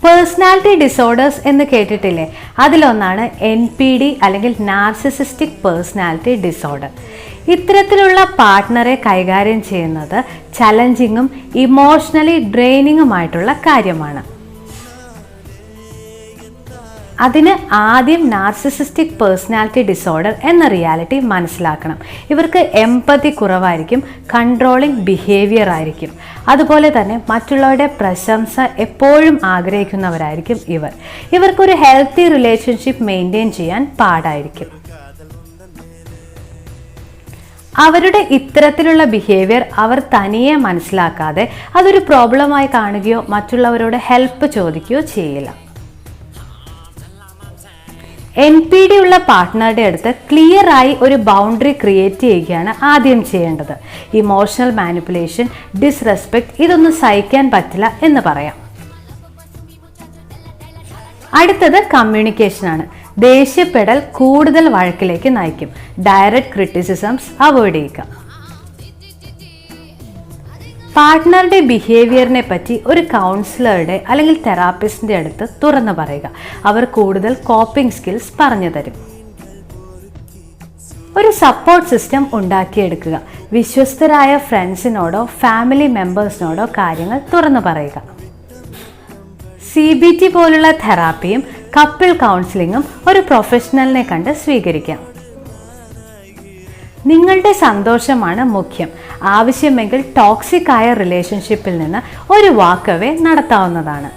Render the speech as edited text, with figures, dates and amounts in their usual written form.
Personality disorders എന്ന് കേട്ടിട്ടില്ലേ? അതിലൊന്നാണ് NPD അല്ലെങ്കിൽ നാർസിസിസ്റ്റിക് പേഴ്സണാലിറ്റി ഡിസോർഡർ. ഇത്തരത്തിലുള്ള പാർട്ട്ണറെ കൈകാര്യം ചെയ്യുന്നത് ചലഞ്ചിങ്ങും ഇമോഷണലി ഡ്രെയിനിങ്ങുമായിട്ടുള്ള കാര്യമാണ്. അതിന് ആദ്യം നാർസിസിസ്റ്റിക് പേഴ്സണാലിറ്റി ഡിസോർഡർ എന്ന റിയാലിറ്റി മനസ്സിലാക്കണം. ഇവർക്ക് എംപതി കുറവായിരിക്കും, കൺട്രോളിംഗ് ബിഹേവിയർ ആയിരിക്കും. അതുപോലെ തന്നെ മറ്റുള്ളവരുടെ പ്രശംസ എപ്പോഴും ആഗ്രഹിക്കുന്നവരായിരിക്കും ഇവർക്കൊരു ഹെൽത്തി റിലേഷൻഷിപ്പ് മെയിൻറ്റെയിൻ ചെയ്യാൻ പാടായിരിക്കും. അവരുടെ ഇത്തരത്തിലുള്ള ബിഹേവിയർ അവർ തനിയെ മനസ്സിലാക്കാതെ അതൊരു പ്രോബ്ലമായി കാണുകയോ മറ്റുള്ളവരോട് ഹെൽപ്പ് ചോദിക്കുകയോ ചെയ്യില്ല. NPD ഉള്ള പാർട്ട്ണറുടെ അടുത്ത് ക്ലിയർ ആയി ഒരു ബൗണ്ടറി ക്രിയേറ്റ് ചെയ്യുകയാണ് ആദ്യം ചെയ്യേണ്ടത്. ഇമോഷണൽ മാനിപ്പുലേഷൻ, ഡിസ്റെസ്പെക്ട് ഇതൊന്നും സഹിക്കാൻ പറ്റില്ല എന്ന് പറയാം. അടുത്തത് കമ്മ്യൂണിക്കേഷനാണ്. ദേഷ്യപ്പെടൽ കൂടുതൽ വഴക്കിലേക്ക് നയിക്കും. ഡയറക്റ്റ് ക്രിറ്റിസിസംസ് അവോയ്ഡ് ചെയ്യുക. പാർട്ട്ണറുടെ ബിഹേവിയറിനെ പറ്റി ഒരു കൗൺസിലറുടെ അല്ലെങ്കിൽ തെറാപ്പിസ്റ്റിൻ്റെ അടുത്ത് തുറന്നു പറയുക. അവർ കൂടുതൽ കോപ്പിംഗ് സ്കിൽസ് പറഞ്ഞു തരും. ഒരു സപ്പോർട്ട് സിസ്റ്റം ഉണ്ടാക്കിയെടുക്കുക. വിശ്വസ്തരായ ഫ്രണ്ട്സിനോടോ ഫാമിലി മെമ്പേഴ്സിനോടോ കാര്യങ്ങൾ തുറന്നു പറയുക. CBT പോലുള്ള തെറാപ്പിയും കപ്പിൾ കൗൺസിലിങ്ങും ഒരു പ്രൊഫഷണലിനെ കണ്ട് സ്വീകരിക്കാം. നിങ്ങളുടെ സന്തോഷമാണ് മുഖ്യം. ആവശ്യമെങ്കിൽ ടോക്സിക് ആയ റിലേഷൻഷിപ്പിൽ നിന്ന് ഒരു വാക്കവേ നടത്താവുന്നതാണ്.